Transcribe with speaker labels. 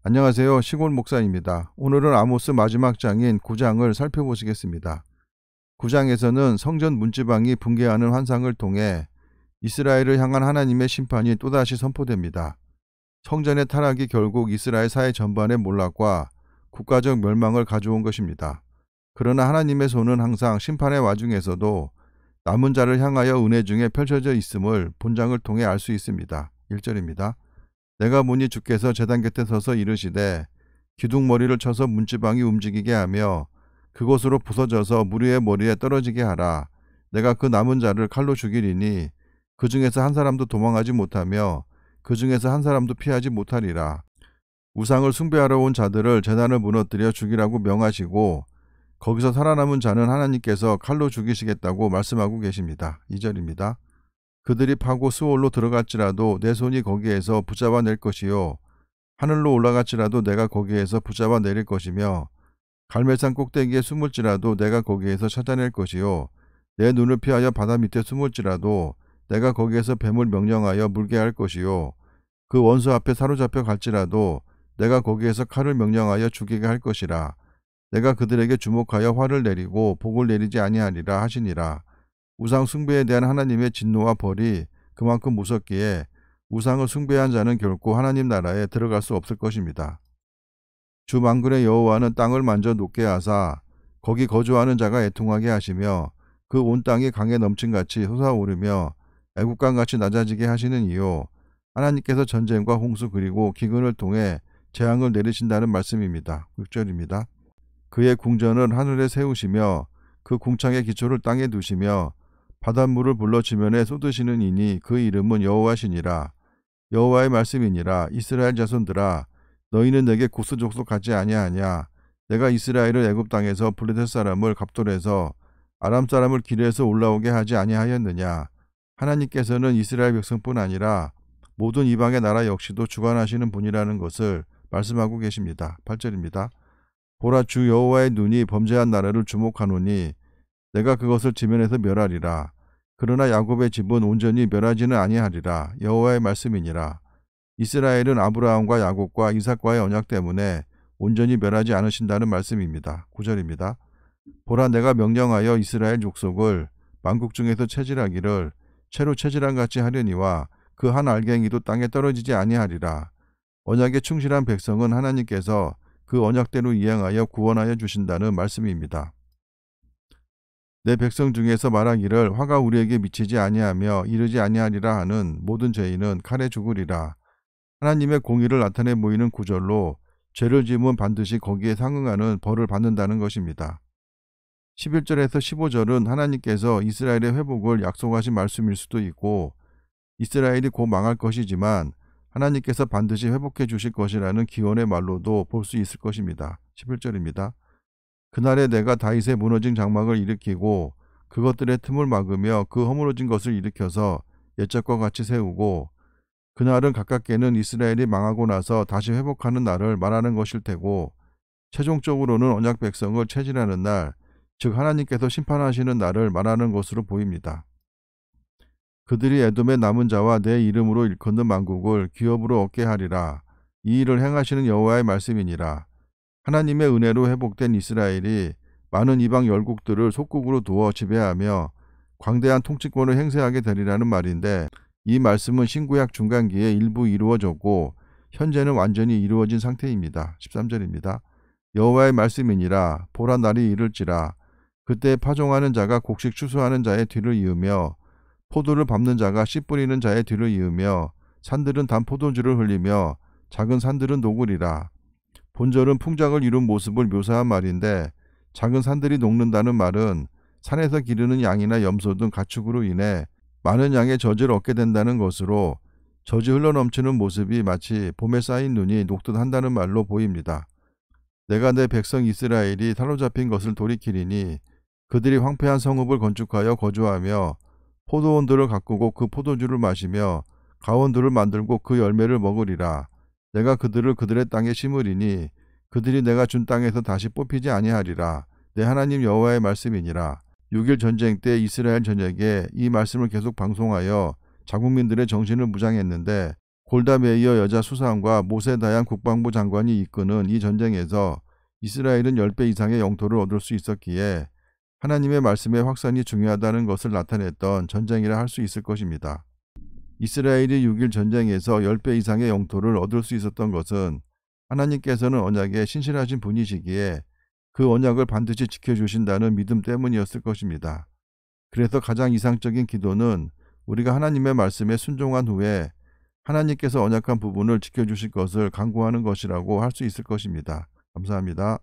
Speaker 1: 안녕하세요. 시골 목사입니다. 오늘은 아모스 마지막 장인 9장을 살펴보시겠습니다. 9장에서는 성전 문지방이 붕괴하는 환상을 통해 이스라엘을 향한 하나님의 심판이 또다시 선포됩니다. 성전의 타락이 결국 이스라엘 사회 전반의 몰락과 국가적 멸망을 가져온 것입니다. 그러나 하나님의 손은 항상 심판의 와중에서도 남은 자를 향하여 은혜 중에 펼쳐져 있음을 본장을 통해 알 수 있습니다. 1절입니다. 내가 보니 주께서 제단 곁에 서서 이르시되 기둥머리를 쳐서 문지방이 움직이게 하며 그곳으로 부서져서 무리의 머리에 떨어지게 하라. 내가 그 남은 자를 칼로 죽이리니 그 중에서 한 사람도 도망하지 못하며 그 중에서 한 사람도 피하지 못하리라. 우상을 숭배하러 온 자들을 제단을 무너뜨려 죽이라고 명하시고 거기서 살아남은 자는 하나님께서 칼로 죽이시겠다고 말씀하고 계십니다. 2절입니다. 그들이 파고 수월로 들어갈지라도 내 손이 거기에서 붙잡아 낼 것이요 하늘로 올라갈지라도 내가 거기에서 붙잡아 내릴 것이며 갈멜산 꼭대기에 숨을지라도 내가 거기에서 찾아낼 것이요 내 눈을 피하여 바다 밑에 숨을지라도 내가 거기에서 뱀을 명령하여 물게 할 것이요 그 원수 앞에 사로잡혀 갈지라도 내가 거기에서 칼을 명령하여 죽이게 할 것이라. 내가 그들에게 주목하여 화를 내리고 복을 내리지 아니하리라 하시니라. 우상 숭배에 대한 하나님의 진노와 벌이 그만큼 무섭기에 우상을 숭배한 자는 결코 하나님 나라에 들어갈 수 없을 것입니다. 주 만군의 여호와는 땅을 만져 녹게 하사 거기 거주하는 자가 애통하게 하시며 그 온 땅이 강에 넘친같이 솟아오르며 애국강같이 낮아지게 하시는 이요 하나님께서 전쟁과 홍수 그리고 기근을 통해 재앙을 내리신다는 말씀입니다. 6절입니다. 그의 궁전을 하늘에 세우시며 그 궁창의 기초를 땅에 두시며 바닷물을 불러 지면에 쏟으시는 이니 그 이름은 여호와시니라. 여호와의 말씀이니라. 이스라엘 자손들아 너희는 내게 국수족속하지 아니하냐. 내가 이스라엘을 애굽 땅에서 블레셋 사람을 갑돌에서 아람 사람을 길에서 올라오게 하지 아니하였느냐. 하나님께서는 이스라엘 백성뿐 아니라 모든 이방의 나라 역시도 주관하시는 분이라는 것을 말씀하고 계십니다. 8절입니다. 보라 주 여호와의 눈이 범죄한 나라를 주목하노니 내가 그것을 지면에서 멸하리라. 그러나 야곱의 집은 온전히 멸하지는 아니하리라. 여호와의 말씀이니라. 이스라엘은 아브라함과 야곱과 이삭과의 언약 때문에 온전히 멸하지 않으신다는 말씀입니다. 9절입니다. 보라 내가 명령하여 이스라엘 족속을 만국 중에서 체질하기를 채로 체질한 같이 하려니와 그 한 알갱이도 땅에 떨어지지 아니하리라. 언약에 충실한 백성은 하나님께서 그 언약대로 이행하여 구원하여 주신다는 말씀입니다. 내 백성 중에서 말하기를 화가 우리에게 미치지 아니하며 이르지 아니하리라 하는 모든 죄인은 칼에 죽으리라. 하나님의 공의를 나타내 보이는 구절로 죄를 지으면 반드시 거기에 상응하는 벌을 받는다는 것입니다. 11절에서 15절은 하나님께서 이스라엘의 회복을 약속하신 말씀일 수도 있고 이스라엘이 곧 망할 것이지만 하나님께서 반드시 회복해 주실 것이라는 기원의 말로도 볼 수 있을 것입니다. 11절입니다. 그날에 내가 다윗의 무너진 장막을 일으키고 그것들의 틈을 막으며 그 허물어진 것을 일으켜서 옛적과 같이 세우고 그날은 가깝게는 이스라엘이 망하고 나서 다시 회복하는 날을 말하는 것일 테고 최종적으로는 언약 백성을 체질하는 날, 즉 하나님께서 심판하시는 날을 말하는 것으로 보입니다. 그들이 에돔의 남은 자와 내 이름으로 일컫는 만국을 기업으로 얻게 하리라. 이 일을 행하시는 여호와의 말씀이니라. 하나님의 은혜로 회복된 이스라엘이 많은 이방 열국들을 속국으로 두어 지배하며 광대한 통치권을 행사하게 되리라는 말인데 이 말씀은 신구약 중간기에 일부 이루어졌고 현재는 완전히 이루어진 상태입니다. 13절입니다. 여호와의 말씀이니라. 보라 날이 이를지라. 그때 파종하는 자가 곡식 추수하는 자의 뒤를 이으며 포도를 밟는 자가 씨 뿌리는 자의 뒤를 이으며 산들은 단 포도주를 흘리며 작은 산들은 녹으리라. 본절은 풍작을 이룬 모습을 묘사한 말인데 작은 산들이 녹는다는 말은 산에서 기르는 양이나 염소 등 가축으로 인해 많은 양의 젖을 얻게 된다는 것으로 젖이 흘러넘치는 모습이 마치 봄에 쌓인 눈이 녹듯 한다는 말로 보입니다. 내가 내 백성 이스라엘이 사로잡힌 것을 돌이키리니 그들이 황폐한 성읍을 건축하여 거주하며 포도원들을 가꾸고 그 포도주를 마시며 가원들을 만들고 그 열매를 먹으리라. 내가 그들을 그들의 땅에 심으리니 그들이 내가 준 땅에서 다시 뽑히지 아니하리라. 내 하나님 여호와의 말씀이니라. 6.1 전쟁 때 이스라엘 전역에 이 말씀을 계속 방송하여 자국민들의 정신을 무장했는데 골다 메이어 여자 수상과 모세 다양 국방부 장관이 이끄는 이 전쟁에서 이스라엘은 10배 이상의 영토를 얻을 수 있었기에 하나님의 말씀의 확산이 중요하다는 것을 나타냈던 전쟁이라 할 수 있을 것입니다. 이스라엘이 6일 전쟁에서 10배 이상의 영토를 얻을 수 있었던 것은 하나님께서는 언약에 신실하신 분이시기에 그 언약을 반드시 지켜주신다는 믿음 때문이었을 것입니다. 그래서 가장 이상적인 기도는 우리가 하나님의 말씀에 순종한 후에 하나님께서 언약한 부분을 지켜주실 것을 간구하는 것이라고 할 수 있을 것입니다. 감사합니다.